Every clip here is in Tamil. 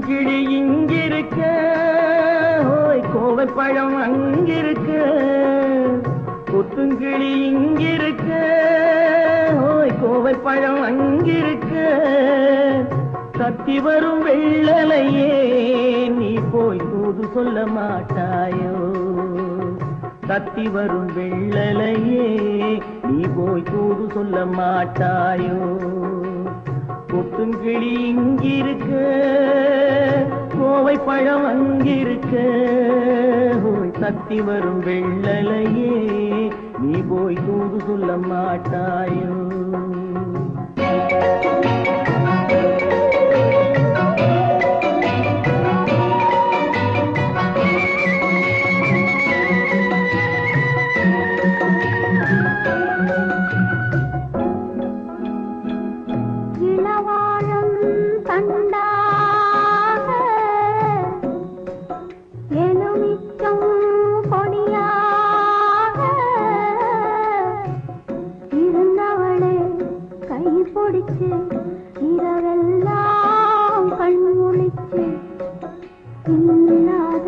கிளி இங்கிருக்க, கோவை பழம் அங்கிருக்க, கொத்துங்கிளி இங்கிருக்க, கோவை பழம் அங்கிருக்க, தத்தி வரும் வெள்ளலையே நீ போய் தூது சொல்ல மாட்டாயோ? தத்தி வரும் வெள்ளலையே நீ போய் தூது சொல்ல மாட்டாயோ? கொத்துங்கிளி இங்கிருக்க, கோவை பழம் அங்கிருக்க, தத்தி வரும் வெள்ளலையே நீ போய் தூது சொல்ல மாட்டாயோ? இரவெல்லாம் கண்முழிச்சு இல்லாத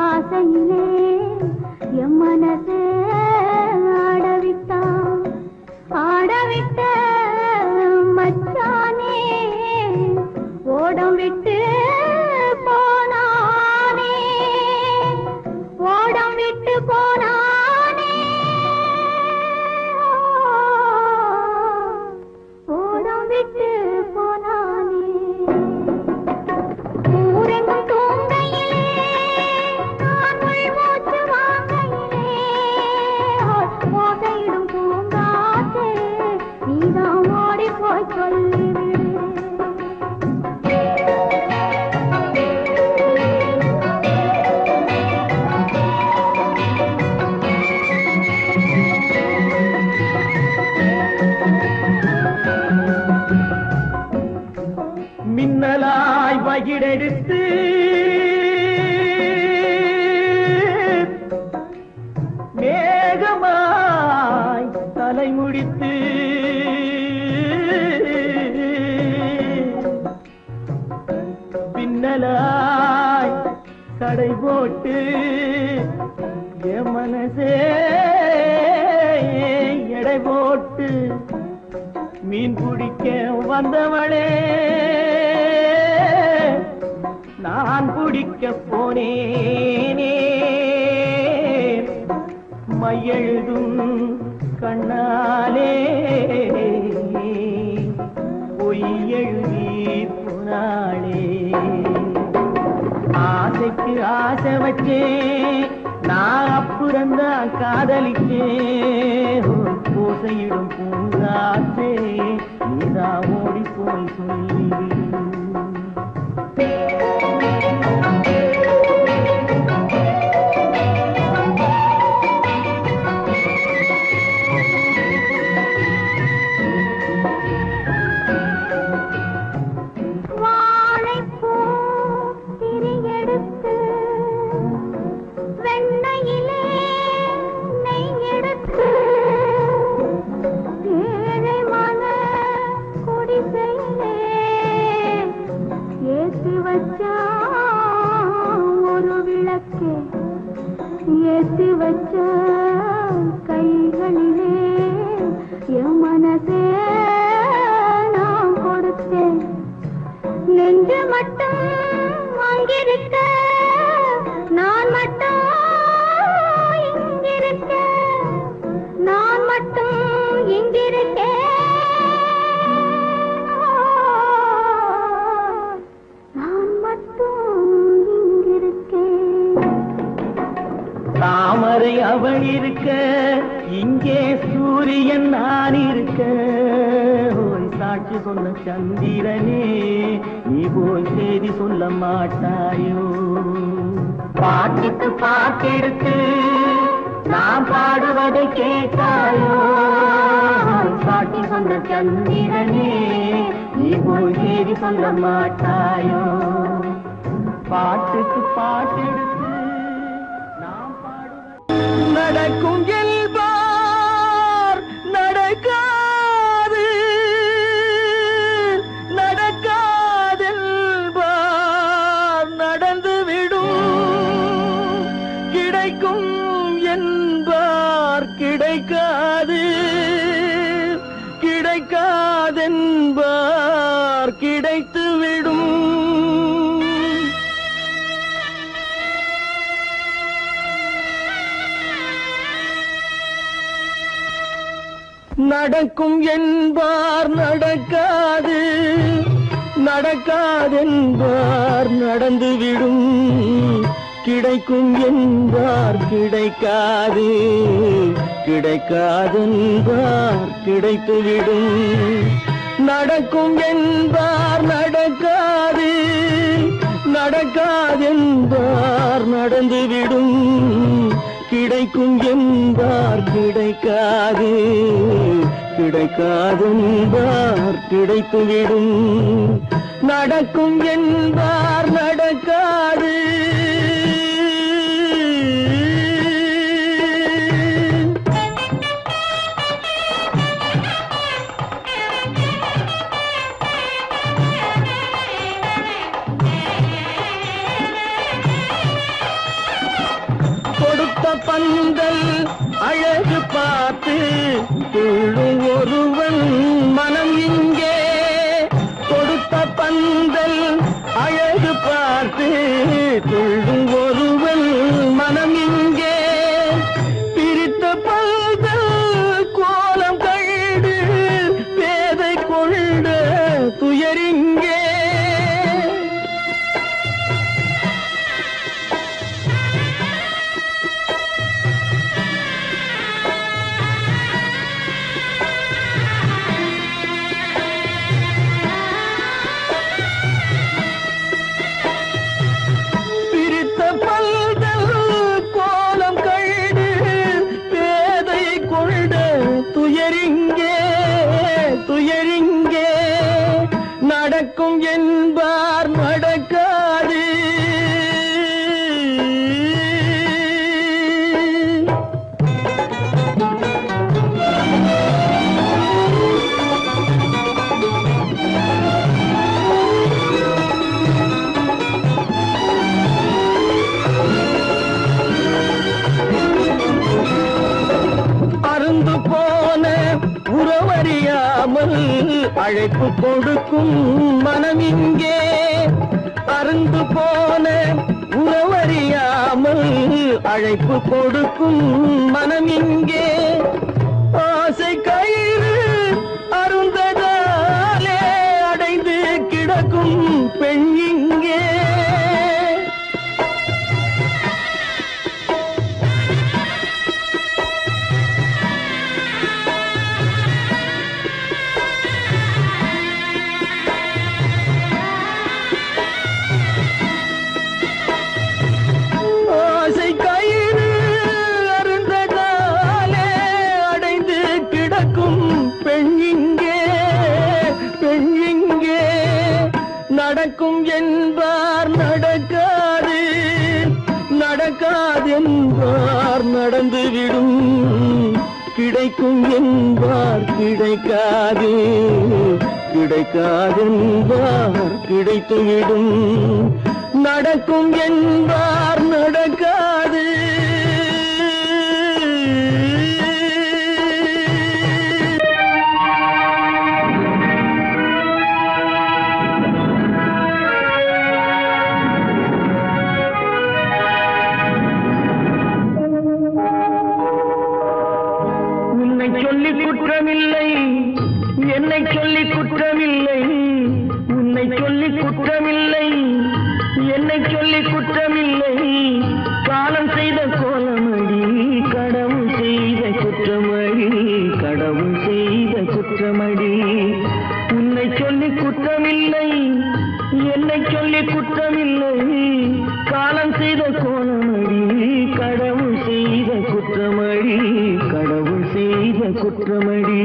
ஆசையிலே என் மனசே ஆடவிட்டான். ஆடவிட்ட மச்சானே ஓடம் விட்டு போனானே, ஓடம் விட்டு போனானே, விட்டு போனானே. ஊரெங்கும் தூங்கையிலே நான் உள்மூச்சு வாங்கையிலே ஓசையிடும் பூங்காற்றே நீதான் ஓடி போய் சொல்லிவிடு. மின்னலாய் வகிடெடுத்து மேகமாய் தலை முடித்து பின்னலாய் கடை போட்டு என் மனசே எடை போட்டு மீன் பிடிக்க வந்தவளே நான் பிடிக்க போனேனே. மையெழுதும் கண்ணாலே பொய் எழுதி போனாளே. ஆசைக்கு ஆசை வச்சே நான் அப்புறந்தான் காதலிச்சே. ஓசையிடும் பூங்காற்றே நீதா ஓடி போய் சொல்லிவிடு. ஒரு விளக்கே ஏற்றி வச்ச கைகளிலே என் மனசே நான் கொடுத்தேன். நெஞ்சு மட்டும் இங்கிருக்க நான் மட்டும் இங்கிருக்க நான் மட்டும் இங்கிருக்கேன் நான் மட்டும் இங்கிருக்கேன் தாமரை அவள் இருக்க இங்கே சூரியன் நான் இருக்க ஓய் சாட்சி சொன்ன சந்திரனே நீ போய் செய்தி சொல்ல மாட்டாயோ பாட்டுக்கு பாட்டெடுத்து நான் பாடுவதை கேட்டாயோ சாட்சி சொன்ன சந்திரனே நீ போய் செய்தி சொல்ல மாட்டாயோ பாட்டுக்கு பாட்டெடுத்து நடக்கும் என்பார் நடக்காது நடக்காதென்பார் நடந்துவிடும் கிடைக்கும் என்பார் கிடைக்காது கிடைக்காதென்பார் கிடைத்துவிடும் நடக்கும் என்பார் நடக்காது நடக்காதென்பார் நடந்துவிடும் கிடைக்கும் என்பார் கிடைக்காது கிடைக்காதென்பார் கிடைத்துவிடும் நடக்கும் என்பார் நடக்காது நடக்காதென்பார் நடந்துவிடும் கிடைக்கும் என்பார் கிடைக்காது கிடைக்காதென்பார் கிடைத்துவிடும் நடக்கும் என்பார் நடக்காது பந்தல் அழகு பார்த்து துள்ளும் ஒருவன் மனம் இங்கே கொடுத்த பந்தல் அழகு பார்த்து துள்ளும் ஒருவன் மனம் இங்கே பிரித்த பந்தல் கோலம் கண்டு பேதை கொண்ட துயரிங்கே துயரிங்கே நடக்கும் என்பார் நடக்காது அருந்து போன உறவறியாமல் அழைப்பு கொடுக்கும் மனம் இங்கே அருந்து போன உறவறியாமல் அழைப்பு கொடுக்கும் மனம் இங்கே ஆசை கயிறு அருந்ததாலே அடைந்து கிடக்கும் பெண் இங்கே நடக்கும் என்பார் நடக்காது நடக்காதென்பார் நடந்துவிடும் கிடைக்கும் என்பார் கிடைக்காது கிடைக்காதென்பார் கிடைத்துவிடும் நடக்கும் என்பார் நடக்காது குற்றமில்லை, என்னை சொல்லி குற்றமில்லை, உன்னை சொல்லி குற்றமில்லை, என்னை சொல்லி குற்றமில்லை. காலம் செய்த கோலமடி, கடவுள் செய்த குற்றமடி, கடவுள் செய்த குற்றமடி. உன்னை சொல்லி குற்றமில்லை, என்னை சொல்லி குற்றமில்லை. காலம் செய்த கோலமடி, கடவுள் செய்த குற்றமடி, கடவுள் செய்த குற்றமடி.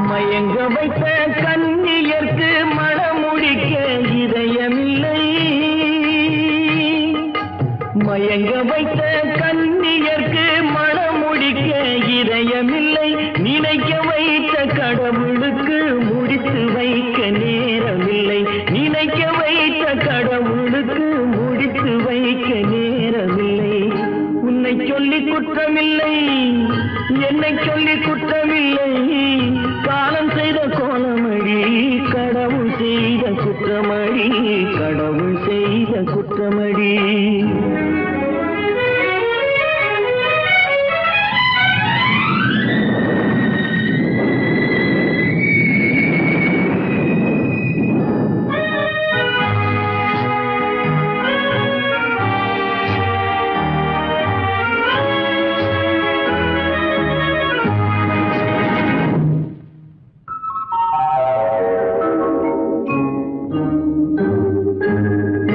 மயங்க வைத்த கண்ணியர்க்கு மணமுடிக்க இதயமில்லை, மயங்க வைத்த கண்ணியர்க்கு மணமுடிக்க இதயமில்லை. நினைக்க வைத்த கடவுளுக்கு முடித்து வைக்க நேரமில்லை, நினைக்க வைத்த கடவுளுக்கு முடித்து வைக்க நேரமில்லை. உன்னை சொல்லி குற்றமில்லை, என்னை சொல்லி குற்றமில்லை. காலம் செய்த கோலமடி, கடவுள் செய்த குற்றமடி, கடவுள் செய்த குற்றமடி.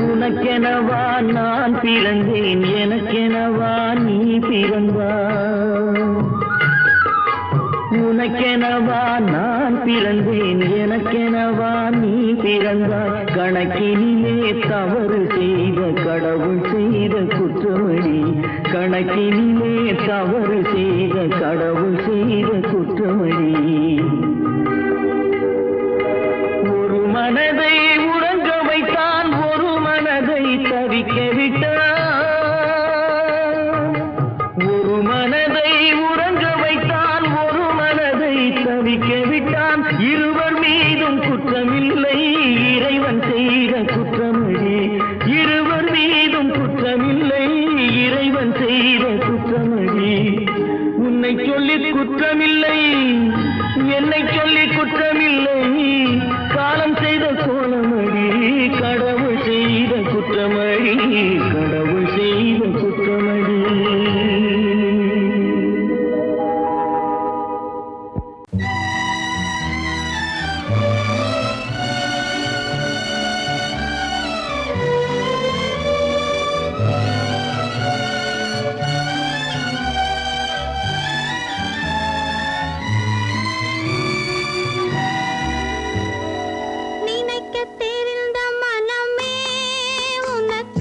உனக்கெனவா நான் பிறந்தேன், எனக்கெனவா நீ பிறந்தாய். உனக்கெனவா நான் பிறந்தேன், எனக்கெனவா நீ பிறந்தாய். கணக்கினிலே தவறு செய்த கடவுள் செய்த குற்றமடி, கணக்கினிலே தவறு செய்த கடவுள் செய்த குற்றமடி. ஒரு மனதை உறங்க வைத்தான், ஒரு மனதை தவிக்க விட்டான். ஒரு மனதை உறங்க வைத்தான், ஒரு மனதை தவிக்க விட்டான். இருவர் மீதும் குற்றமில்லை, இறைவன் செய்த குற்றமடி. இருவர் மீதும் குற்றமில்லை, இறைவன் செய்த குற்றமடி. உன்னை சொல்லி குற்றமில்லை, என்னை சொல்லி குற்றமில்லை. காலம் செய்த கோலமடி, கடவுள் செய்த குற்றமடி, கடவுள் செய்த குற்றமடி. நினைக்க தெரிந்த மனமே உனக்கு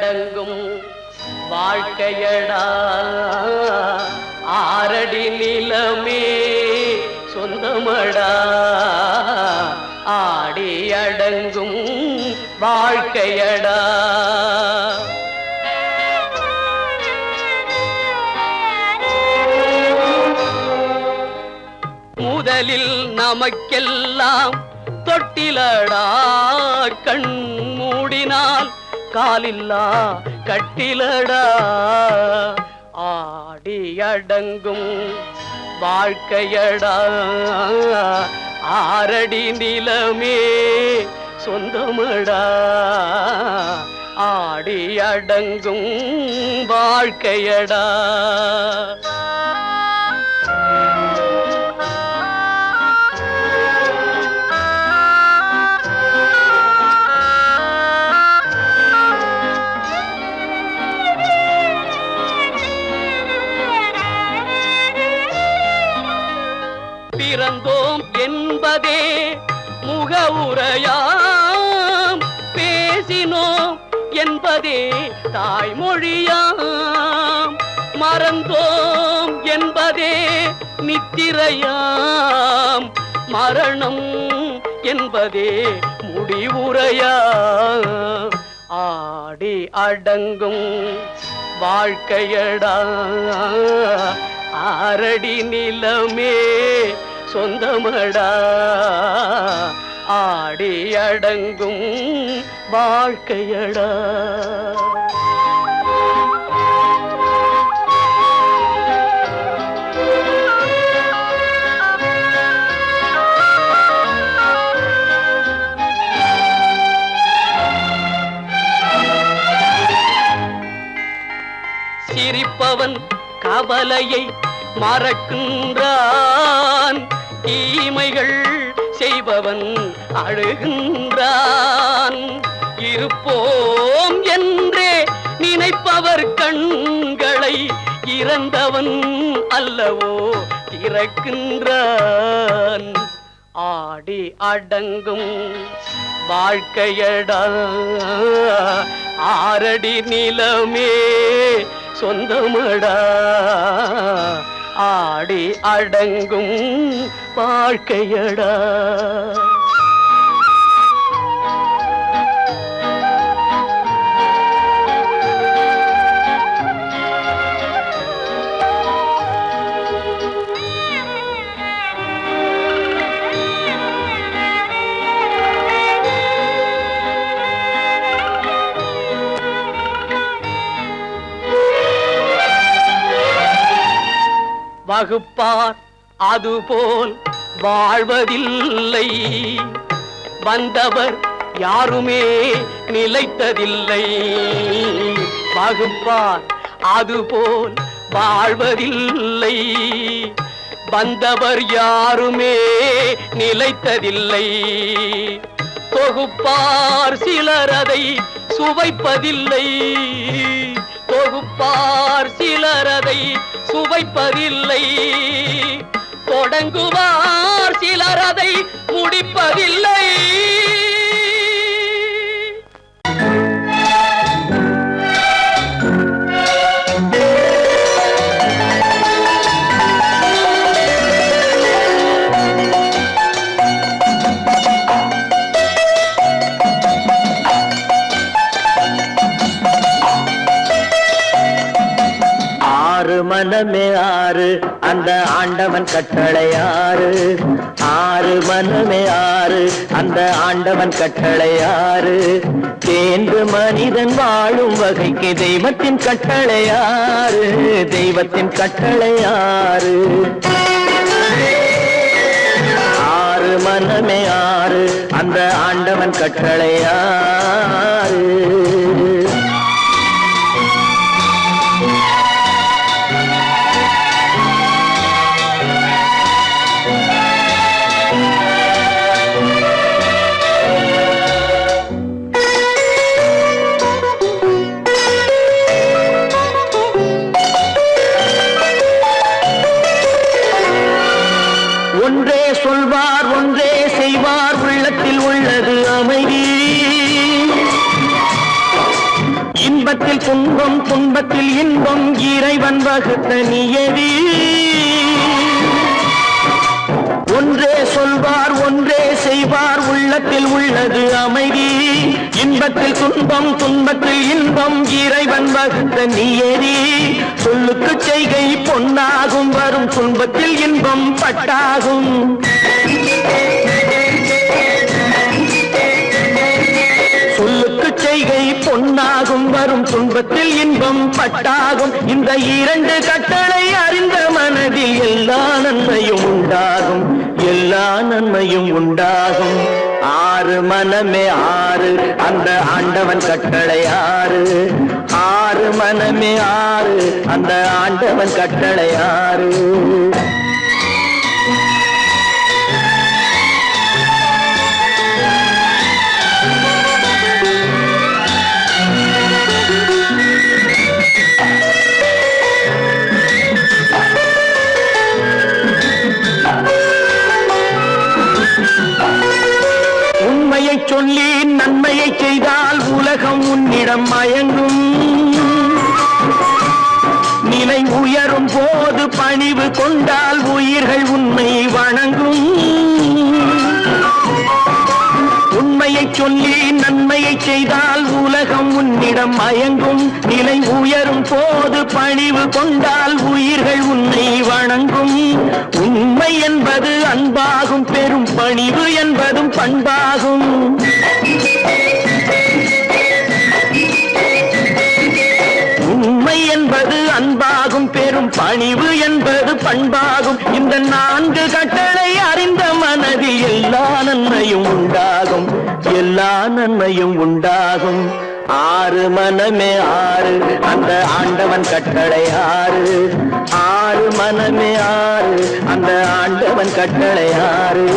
அடங்கும் வாழ்க்கையடா ஆரடி நிலமே சொந்தமடா ஆடி அடங்கும் வாழ்க்கையடா முதலில் நமக்கெல்லாம் தொட்டிலடா கண் மூடினால் காலில்லா கட்டிலடா ஆடி அடங்கும் வாழ்க்கையடா ஆரடி நிலமே சொந்தமடா ஆடி அடங்கும் வாழ்க்கையடா பிறந்தோம் என்பதே முகவுரையாம் பேசினோம் என்பதே தாய்மொழியாம் மறந்தோம் என்பதே நித்திரையாம் மரணம் என்பதே முடிவுரையாம் ஆடி அடங்கும் வாழ்க்கையடா ஆரடி நிலமே சொந்தமடா ஆடி அடங்கும் வாழ்க்கையடா சிரிப்பவன் கவலையை மறக்கின்றான் தீமைகள் செய்பவன் அழுகின்றான் இருப்போம் என்றே நினைப்பவர் கண்களை இறந்தவன் அல்லவோ திறக்கின்றான் ஆடி அடங்கும் வாழ்க்கையடா ஆரடி நிலமே சொந்தமடா ஆடி அடங்கும் வாழ்க்கையடா வகுப்பார் அதுபோல் வாழ்வதில்லை வந்தவர் யாருமே நிலைத்ததில்லை வகுப்பார் அதுபோல் வாழ்வதில்லை வந்தவர் யாருமே நிலைத்ததில்லை தொகுப்பார் சிலர் அதை சுவைப்பதில்லை தொகுப்பார் சிலர் அதை சுவைப்பதில்லை தொடங்குவார் சிலர் அதை முடிப்பதில்லை மனமே ஆறு அந்த ஆண்டவன் கட்டளை ஆறு ஆறு மனமே ஆறு அந்த ஆண்டவன் கட்டளை ஆறு தேர்ந்து மனிதன் வாழும் வகைக்கு தெய்வத்தின் கட்டளை ஆறு தெய்வத்தின் கட்டளை ஆறு ஆறு மனமே ஆறு அந்த ஆண்டவன் கட்டளை ஆறு ஒன்றே சொல்வார் ஒன்றே செய்வார் உள்ளத்தில் உள்ளது அமைதி இன்ப இன்பத்தில் துன்பம் துன்பத்தில் இன்பம் இறைவன் வகுத்த நியதி. ஒன்றே சொல்வார் ஒன்றே செய்வார் உள்ளத்தில் உள்ளது அமைதி. இன்பத்தில் துன்பம் துன்பத்தில் இன்பம் இறைவன் வகுத்த நியதி. சொல்லுக்கு செய்கை பொன்னாகும் வரும் துன்பத்தில் இன்பம் பட்டாகும். சொல்லுக்கு செய்கை பொன்னாகும் வரும் துன்பத்தில் இன்பம் பட்டாகும். இந்த இரண்டு கட்டளை அறிந்த மனதில் எல்லா நன்மையும் உண்டாகும், எல்லா நன்மையும் உண்டாகும். ஆறு மனமே ஆறு அந்த ஆண்டவன் கட்டளை ஆறு. ஆறு மனமே ஆறு அந்த ஆண்டவன் கட்டளை ஆறு. உண்மையை சொல்லி நன்மையை செய்தால் உலகம் உன்னிடம் மயங்கும். நிலை உயரும் போது பணிவு கொண்டால் உயிர்கள் உன்னை வணங்கும். உண்மையை சொல்லி நன்மையை செய்தால் உலகம் உன்னிடம் மயங்கும். நிலை உயரும் போது பணிவு கொண்டால் உயிர்கள் உன்னை வணங்கும். உண்மை என்பது அன்பாகும், பெரும் பணிவு என்பதும் பண்பாகும். உண்மை என்பது அன்பாகும், பெரும் பணிவு என்பது பண்பாகும். இந்த நான்கு கட்டளை அறிந்த மனதில் எல்லா நன்மையும் உண்டாகும், எல்லா நன்மையும் உண்டாகும். ஆறு மனமே ஆறு அந்த ஆண்டவன் கட்டளை ஆறு. ஆறு மனமே ஆறு அந்த ஆண்டவன் கட்டளை ஆறு.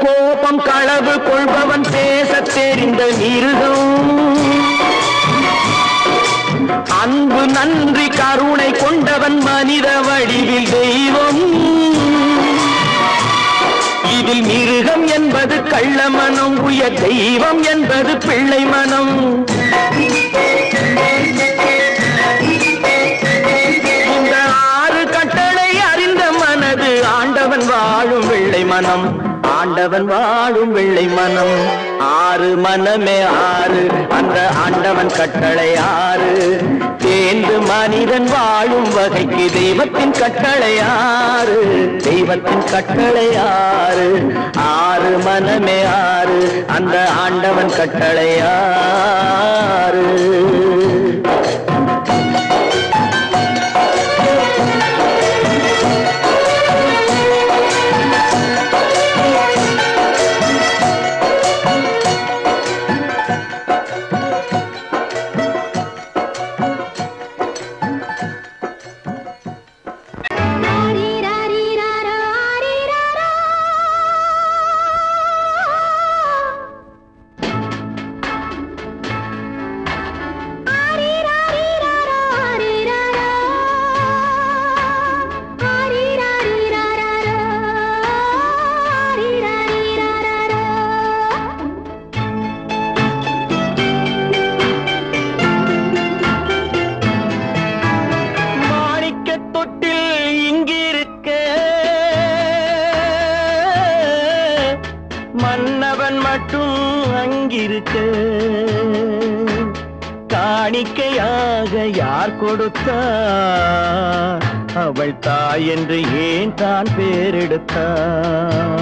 கோபம் களவு கொள்பவன் பேச தெரிந்த மிருகம். அன்பு நன்றி கருணை கொண்டவன் மனித வடிவில் தெய்வம். இதில் மிருகம் என்பது கள்ள மனம், உயர் தெய்வம் என்பது பிள்ளை மனம். இந்த ஆறு கட்டளை அறிந்த மனது ஆண்டவன் வாழும் வெள்ளை மனம், ஆண்டவன் வாழும் வெள்ளை மனம். ஆறு மனமே ஆறு அந்த ஆண்டவன் கட்டளை ஆறு. தேர்ந்து மனிதன் வாழும் வகைக்கு தெய்வத்தின் கட்டளை ஆறு, தெய்வத்தின் கட்டளை ஆறு. ஆறு மனமே ஆறு அந்த ஆண்டவன் கட்டளை ஆறு. மன்னவன் மட்டும் அங்கிருக்க காணிக்கையாக யார் கொடுத்தார்? அவள் தாய் என்று ஏன் தான் பேரெடுத்தார்?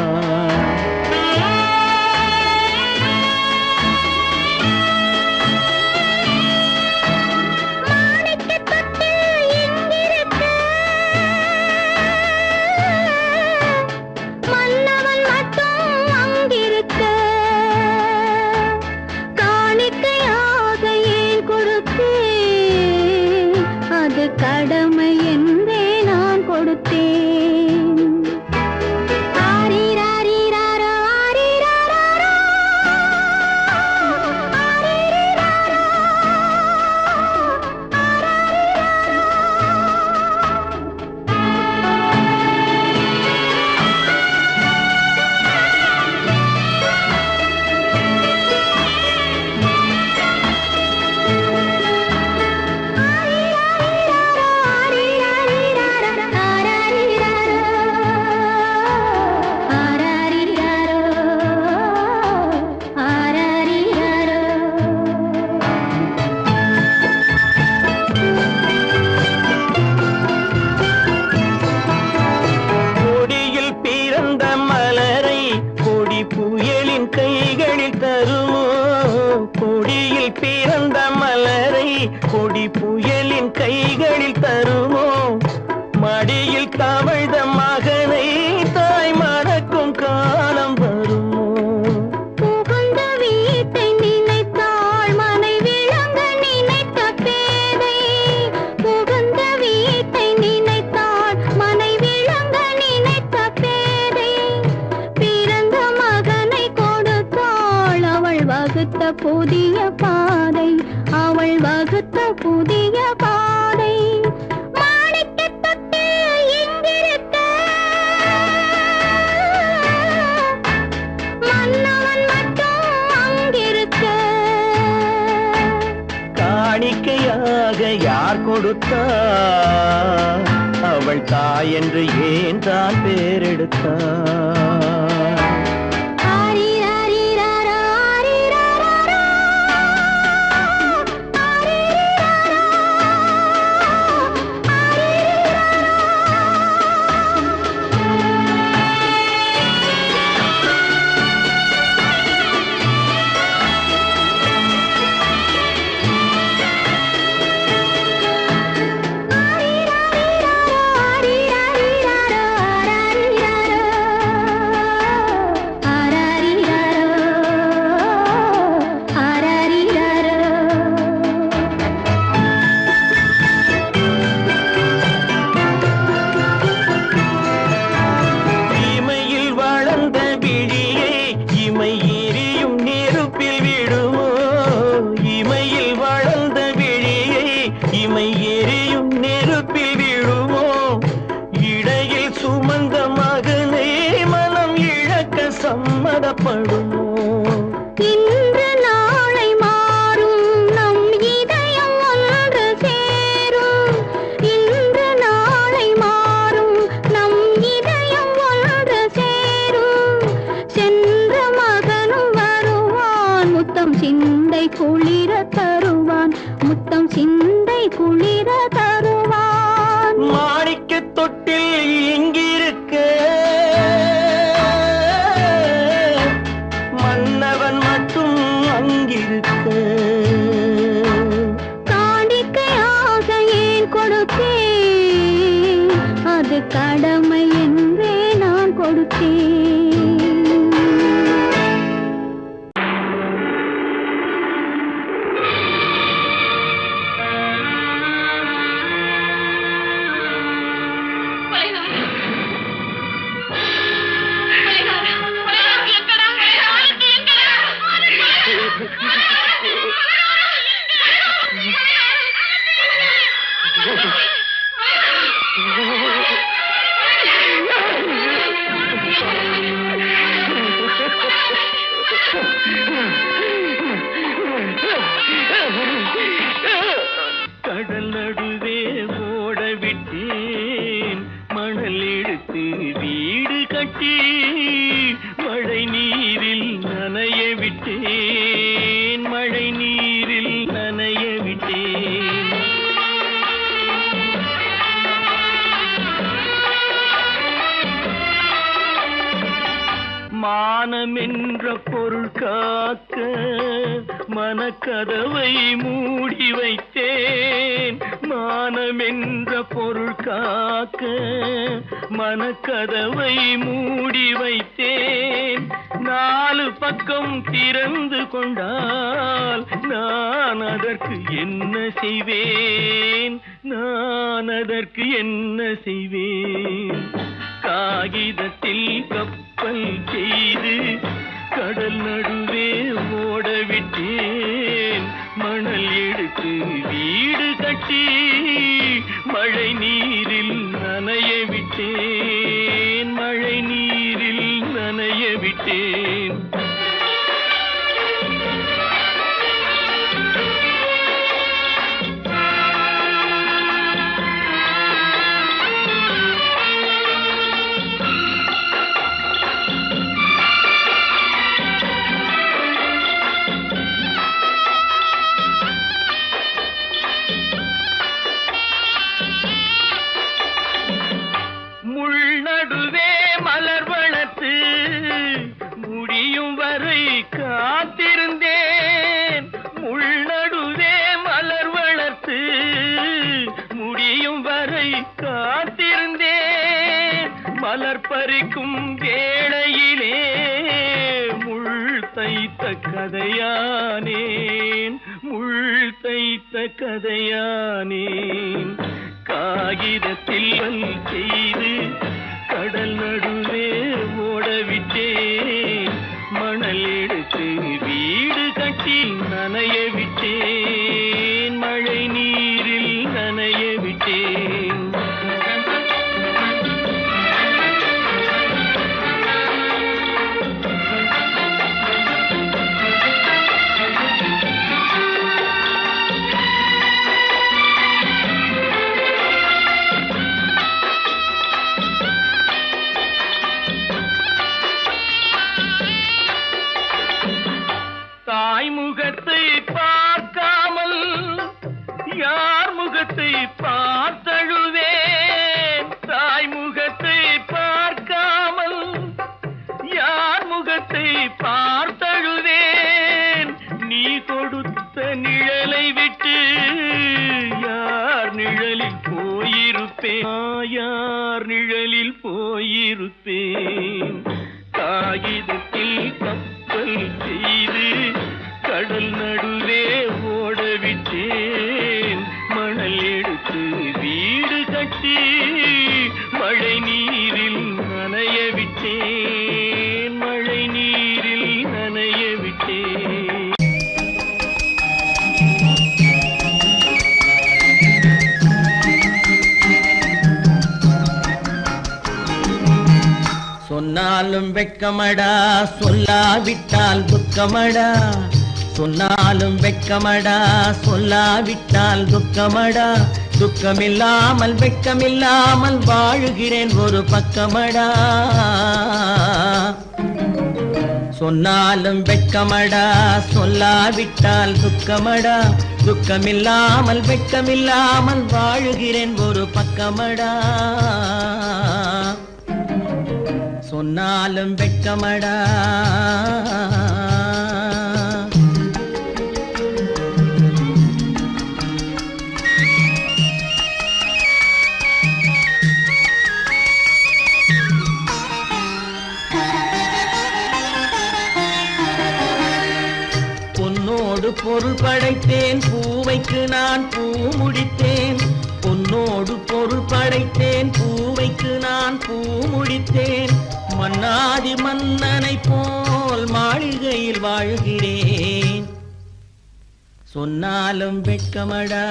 கடமை என்றே நான் கொடுத்தேன். புதிய பாதை, அவள் வகுத்த புதிய பாதை. மாணிக்கத் தொட்டில் இங்கிருக்க, மன்னவன் மட்டும் அங்கிருக்க. காணிக்கையாக யார் கொடுத்தார்? அவள் தாய் என்று ஏன் தான் பேரெடுத்தார்? ஆரிராரிராரா, ஆரிராராரா, ஆரிராரா, இமையில் வளர்ந்த விழியை இமை எரியும் நெருப்பில் விடுமோ? இமையில் வளர்ந்த விழியை இமை எரியும் நெருப்பில் விடுமோ? இடையில் சுமந்த மகனை மனம் இழக்க சம்மதப்படுமோ? இன்று நாளை மாறும் நம் இதயம் ஒன்று சேரும். இன்று நாளை மாறும் நம் இதயம் ஒன்று சேரும். சென்ற மகனும் வருவான், முத்தம் சிந்தை குளிர தருவான், முத்தம் சிந்தை குளிர தருவான். மாணிக்கத் தொட்டில் இங்கிருக்க, மன்னவன் மட்டும் அங்கிருக்க. காணிக்கையாக ஏன் கொடுத்தேன்? அது கடமை என்றே நான் கொடுத்தேன். கடல் நடுவே ஓட விட்டேன், மணல் எடுத்து வீடு கட்டி மழை நீரில் நனைய விட்டேன், மழை நீரில் நனைய விட்டேன். மானம் என்ற பொருள் காக்க மனக்கதவை மூடி வைத்தேன். மானம் என்ற பொருள் காக்க மனக்கதவை மூடி வைத்தேன். நாலு பக்கம் திறந்து கொண்டால் நான் அதற்கு என்ன செய்வேன்? நான் அதற்கு என்ன செய்வேன்? காகிதத்தில் கப்பல் செய்து கடல் நடுவே ஓட விட்டேன், மணல் எடுத்து வீடு கட்டி மழை நீரில் நனைய விட்டேன், மழை நீரில் நனைய விட்டேன். முள்நடுவே மலர் வளர்த்து முடியும் வரை காத்திருந்தேன். முள்நடுவே மலர் வளர்த்து முடியும் வரை காத்திருந்தேன். மலர் பறிக்கும் வேளையிலே முள் தைத்த கதையானேன், முள் தைத்த கதையானேன். காகிதத்தில் செய்து கடல் நடுவே ஓடவிட்டேன், மணல் எடுத்து வீடு கட்டி நனைய விட்டேன். தாய்முகத்தை பார்க்காமல் யார் முகத்தை பார்த்தழுவேன். தாய்முகத்தை பார்க்காமல் யார் முகத்தை பார்த்தழுவேன். நீ கொடுத்த நிழலை விட்டு யார் நிழலில் போயிருப்பேன். யார் நிழலில் போயிருப்பேன். காகிதத்தில் கப்பல் செய்து கடல் நடுவே ஓடவிட்டேன். மணல் எடுத்து வீடு கட்டி மழை நீரில் நனைய விட்டேன். மழை நீரில் நனைய விட்டேன். சொன்னாலும் வெட்கமடா, சொல்லாவிட்டால் துக்கமடா. சொன்னாலும் வெட்கமடா, சொல்லாவிட்டால் துக்கமடா. துக்கமில்லாமல் வெட்கமில்லாமல் வாழுகிறேன் ஒரு பக்கமடா. சொன்னாலும் வெட்கமடா, சொல்லாவிட்டால் துக்கமடா. துக்கமில்லாமல் வெட்கமில்லாமல் வாழுகிறேன் ஒரு பக்கமடா. சொன்னாலும் வெட்கமடா. பொன்னோடு பொருள் படைத்தேன், பூவைக்கு நான் பூ முடித்தேன். பொன்னோடு பொருள் படைத்தேன், பூவைக்கு நான் பூ முடித்தேன். மன்னாதி மன்னனை போல் மாளிகையில் வாழ்கிறேன். சொன்னாலும் வெட்கமடா.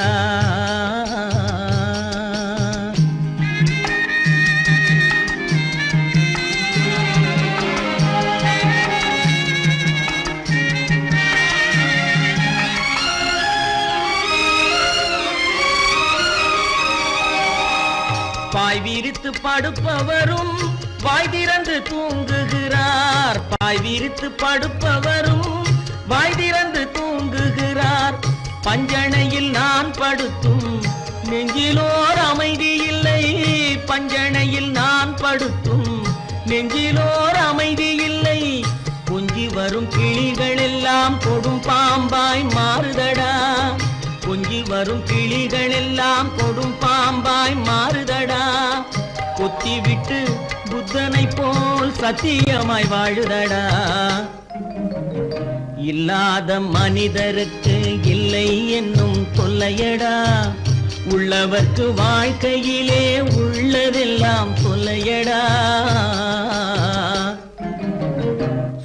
பாய் விரித்து படுப்பவரும் வாய் திறந்து தூங்குகிறார். பாய் விரித்து படுப்பவரும் வாய் திறந்து தூங்குகிறார். பஞ்சணையில் நான் படுத்தும் நெஞ்சிலோர் அமைதி இல்லை. பஞ்சணையில் நான் படுத்தும் நெஞ்சிலோர் அமைதி இல்லை. கொஞ்சி வரும் கிளிகள் எல்லாம் கொடும் பாம்பாய் மாறுதடா. கொஞ்சி வரும் கிளிகள் எல்லாம் கொடும் பாம்பாய் மாறுதடா. கொத்தி விட்டு புத்தனை போல் சத்தியமாய் வாழுதடா. இல்லாத மனிதருக்கு இல்லை என்னும் தொல்லையடா. உள்ளவர்க்கு வாழ்க்கையிலே உள்ளதெல்லாம் தொல்லையடா.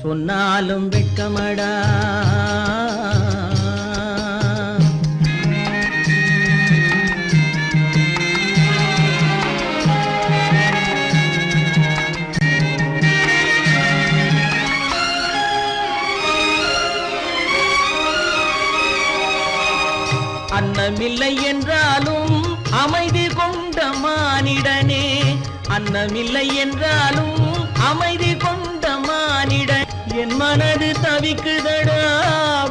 சொன்னாலும் வெட்கமடா. அன்னமில்லை என்றாலும் அமைதி கொண்ட மானிடனே. அன்னமில்லை என்றாலும் அமைதி கொண்ட மானிடன். என் மனது தவிக்குதடா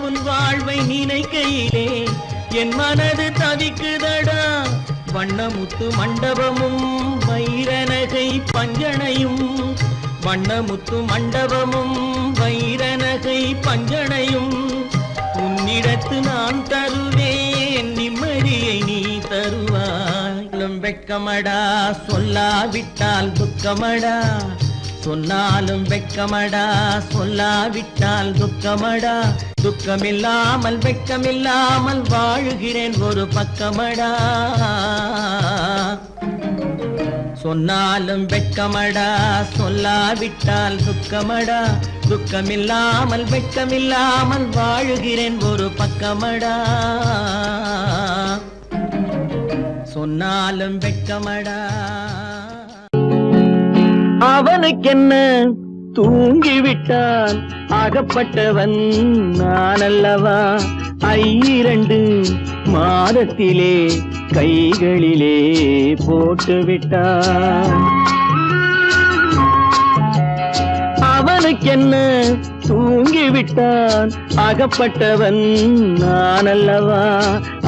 உன் வாழ்வை நினைக்கையிலே. என் மனது தவிக்குதடா. வண்ணமுத்து மண்டபமும் வைரநகை பஞ்சனையும். வண்ணமுத்து மண்டபமும் வைரநகை பஞ்சனையும். உன்னிடத்து நான் தருவேன், நிம்மதியை நீ தருவாய். வெட்கமடா, சொல்லாவிட்டால் துக்கமடா. சொன்னாலும் வெட்கமடா, சொல்லாவிட்டால் துக்கமடா. துக்கமில்லாமல் வெட்கமில்லாமல் வாழுகிறேன் ஒரு பக்கமடா. சொன்னாலும் வெட்கமடா, சொல்லாவிட்டால் துக்கமடா. துக்கமில்லாமல் வெட்கமில்லாமல் வாழுகிறேன் ஒரு பக்கமடா. சொன்னாலும் வெட்கமடா. அவனுக்கென்ன தூங்கிவிட்டான் அகப்பட்டவன் நான் அல்லவா. 2 மாதத்திலே கைகளிலே போட்டு விட்டான். அவனுக்கென்ன தூங்கிவிட்டான் அகப்பட்டவன் நான் அல்லவா.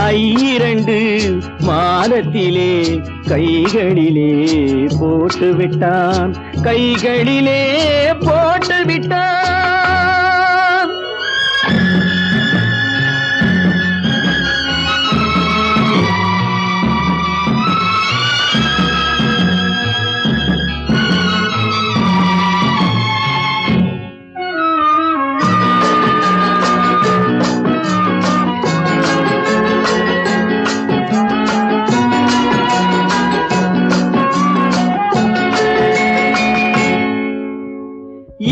2 மாதத்திலே கைகளிலே போட்டு விட்டான். கைகளிலே போட்டு விட்டான்.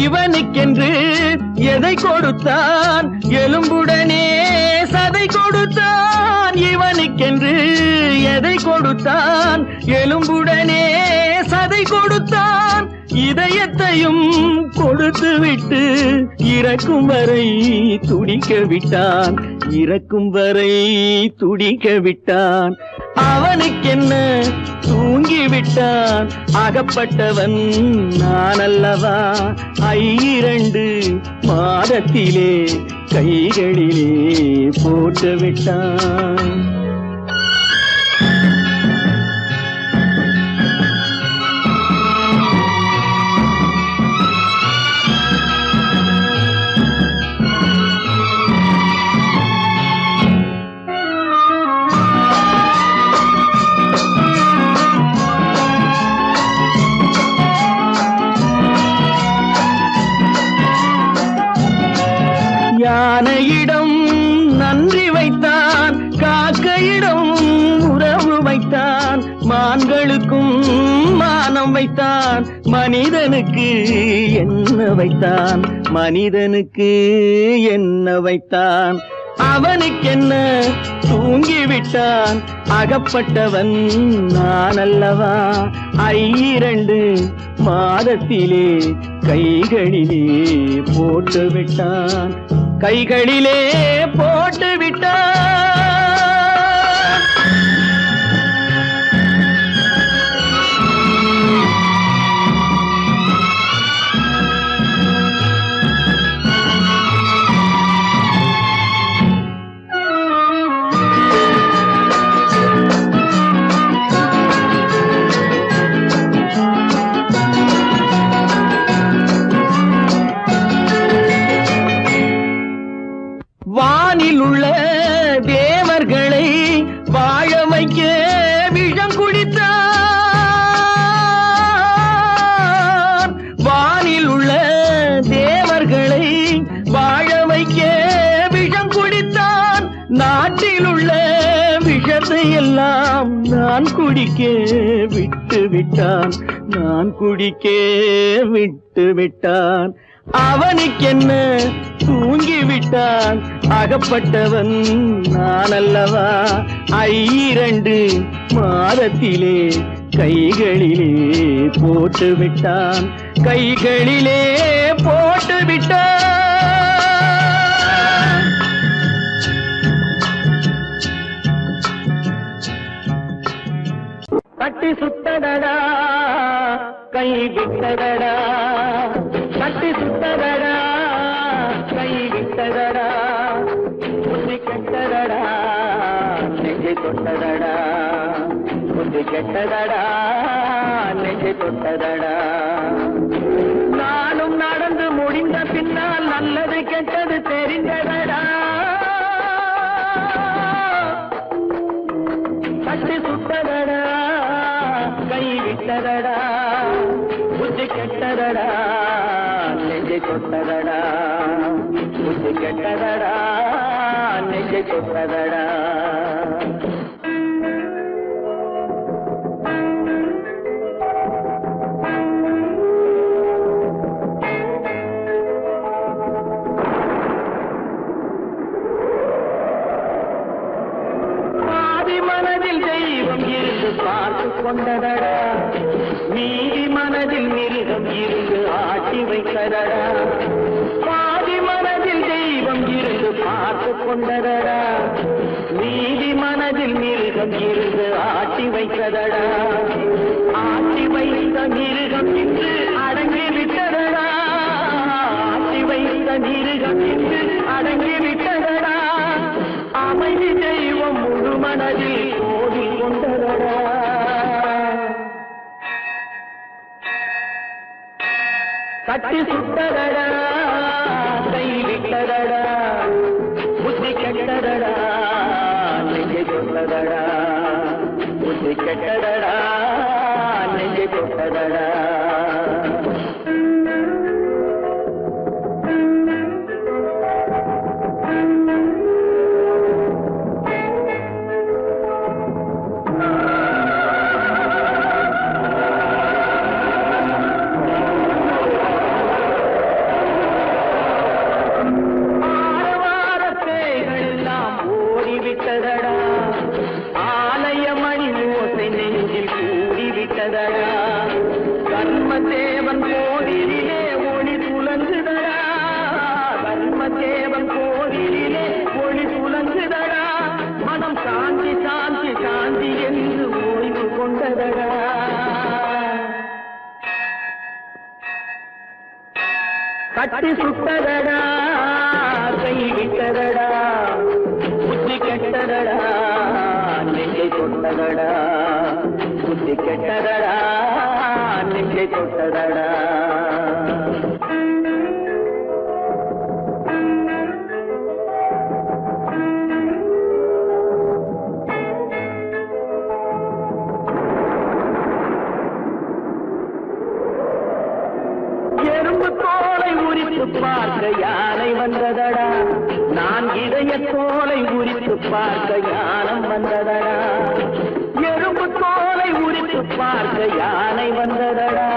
இவனுக்கென்று எதை கொடுத்தான் எலும்புடனே சதை கொடுத்தான். இவனுக்கென்று எதை கொடுத்தான் எலும்புடனே சதை கொடுத்தான். இதயத்தையும் கொடுத்து விட்டு இறக்கும் வரை துடிக்க விட்டான். இறக்கும் வரை துடிக்க விட்டான். அவனுக்கென்ன தூங்கிவிட்டான் அகப்பட்டவன் நான் அல்லவா. 2 மாதத்திலே கைகளிலே போட்டு விட்டான். யானையிடம் நன்றி வைத்தான், காக்கையிடம் உறவு வைத்தான், மான்களுக்கும் மானம் வைத்தான், மனிதனுக்கு என்ன வைத்தான், மனிதனுக்கு என்ன வைத்தான். அவனுக்கென்ன தூங்கிவிட்டான் அகப்பட்டவன் நான் அல்லவா. 2 மாதத்திலே கைகளிலே போட்டு விட்டான். கைகளிலே போட்டு விட்டான். வானில் உள்ள தேவர்களை வாழ வைக்க விஷம் குடித்தான். வானில் உள்ள தேவர்களை வாழ வைக்க விஷம் குடித்தான். நாட்டில் உள்ள விஷத்தை எல்லாம் நான் குடிக்க விட்டு விட்டான். நான் குடிக்க விட்டு விட்டான். அவனுக்கென்ன தூங்கிவிட்டான் அகப்பட்டவன் நான் அல்லவா. 2 மாதத்திலே கைகளிலே போட்டு விட்டான். கைகளிலே போட்டு விட்டான். கட்டி சுத்தடடா கை விட்டடடா, கட்டி சுத்தடடா கை விட்டடடா, புத்தி கெட்டடடா நெஞ்சை தொட்டடடா, புத்தி கெட்டடடா நெஞ்சை தொட்டடடா. நானும் நடந்து முடிந்த பின்னால் நல்லது கெட்டது தெரிந்தடடா. கட்டி சுட்டடடா கை விட்டடடா, புத்தி கெட்டடடா நெஞ்சை தொட்டதடா, புத்தி கெட்டதடா நெஞ்சை தொட்டதடா. ஆதி மனதில் தெய்வம் இருந்து பார்த்து கொண்டதடா மீதி மனதில் மிருகம் இருந்து ஆட்டி வைத்ததடா பாதி மனதில் தெய்வம் இருந்து பார்த்து கொண்டதடா மீதி மனதில் மிருகம் இருந்து ஆட்டி வைத்ததடா ஆட்டி வைத்த மிருகம் இன்று அடங்கி விட்டதடா ஆட்டி வைத்த மிருகம் இன்று அடங்கி விட்டதடா அமைதி தெய்வம் முழு மனதில் கோவில் கொண்டதடா கட்டி சுட்டதடா கை விட்டதடா புத்தி கெட்டதடா நெஞ்சை தொட்டதடா புத்தி கெட்டதடா நெஞ்சை தொட்டதடா கர்மதேவன் கோவிலிலே ஒளி துலங்குதடா கர்மதேவன் கோவிலிலே ஒளி துலங்குதடா மனம் சாந்தி சாந்தி சாந்தி என்று ஓய்வு கொண்டதடா கட்டி சுட்டதடா கை விட்டதடா புத்தி கெட்டதடா நெஞ்சை கொண்டதடா புத்தி கெட்டதடா நெஞ்சை தொட்டதடா எறும்பு தோலை உரித்து பார்க்க யானை வந்ததடா நான் இதய தோலை உரித்து பார்க்க ஞானம் வந்ததடா எறும்பு தோலை உரித்து பார்க்க யானை வந்ததடா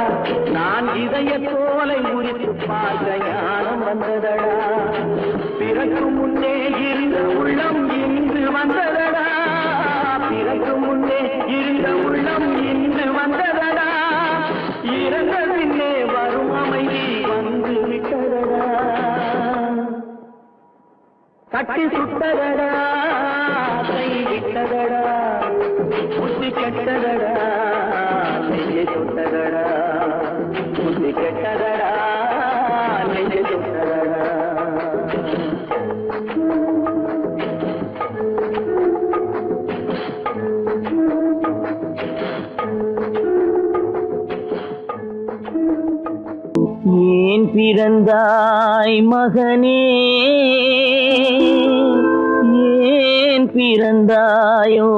நான் இதய தோலை உரித்து பார்க்க ஞானம் வந்ததடா பிறகு முன்னே இருந்த உள்ளம் இன்று வந்ததடா பிறகு முன்னே இருந்த உள்ளம் இன்று வந்ததடா இறந்த பின்னே வரும் அமைதி வந்து விட்டதடா கட்டி சுட்டதடா கை விட்டதடா புத்தி கெட்டதடா நெஞ்சை தொட்டதடா புத்தி கெட்டதடா நெஞ்சை தொட்டதடா ஏன் பிறந்தாய் மகனே ஏன் பிறந்தாயோ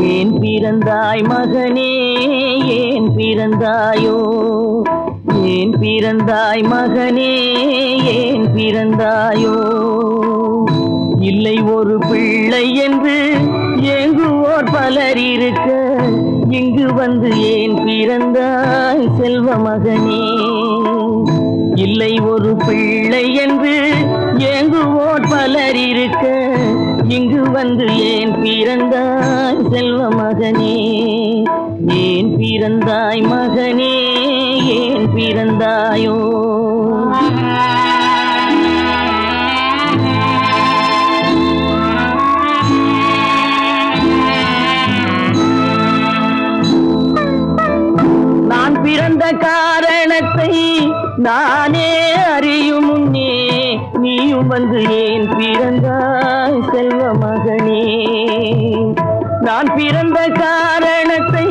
ஏன் பிறந்தாய் மகனே ஏன் பிறந்தாயோ ஏன் பிறந்தாய் மகனே ஏன் பிறந்தாயோ இல்லை ஒரு பிள்ளை என்று ஏங்குவோர் பலர் இருக்க இங்கு வந்து ஏன் பிறந்தாய் செல்வ மகனே இல்லை ஒரு பிள்ளை என்று ஏங்குவோர் பலர் இருக்க இங்கு வந்து ஏன் பிறந்தாய் செல்வ மகனே ஏன் பிறந்தாய் மகனே ஏன் பிறந்தாயோ நான் பிறந்த காரணத்தை நானே அறியும் முன்னே நீயும் வந்து ஏன் பிறந்தாய் செல்வ மகனே நான் பிறந்த காரணத்தை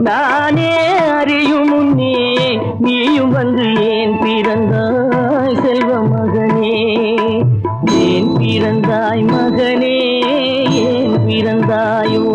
நானே அறியும் முன்னே நீயும் வந்து ஏன் பிறந்தாய் செல்வ மகனே ஏன் பிறந்தாய் மகனே ஏன் பிறந்தாயோ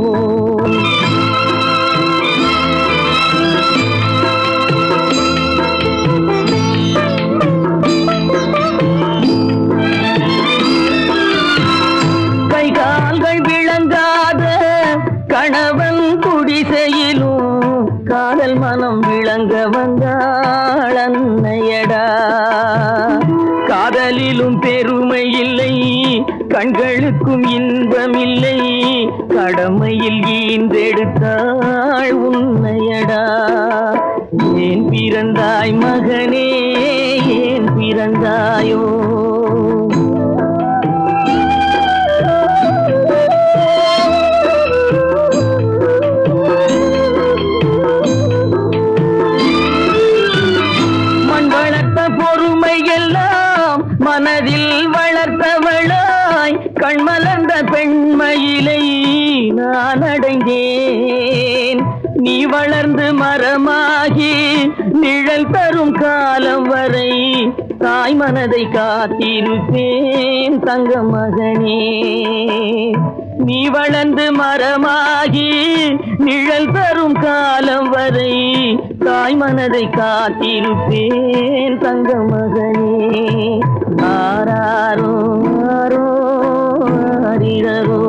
காதல் மனம் விளங்க வந்தாள் அன்னையடா. காதலிலும் பெருமை இல்லை, கண்களுக்கும் இன்பமில்லை, கடமையில் ஈன்றெடுத்தாள் உன்னையடா. ஏன் பிறந்தாய் மகனே, ஏன் பிறந்தாயோ? மண் வளர்த்த பொறுமை எல்லாம் மனதில் வளர்த்தவளாய், கண்மலர்ந்த பெண்மையிலை நான் அடைந்தேன். நீ வளர்ந்து மரமாகி நிழல் தரும் காலம் வரை தாய் மனதை காத்திருப்பேன் தங்க மகனே. நீ வளர்ந்து மரமாகி நிழல் தரும் காலம் வரை தாய் மனதை காத்திருப்பேன் தங்க மகனே. ஆராரோ ஆரோ ஆரிரரோ.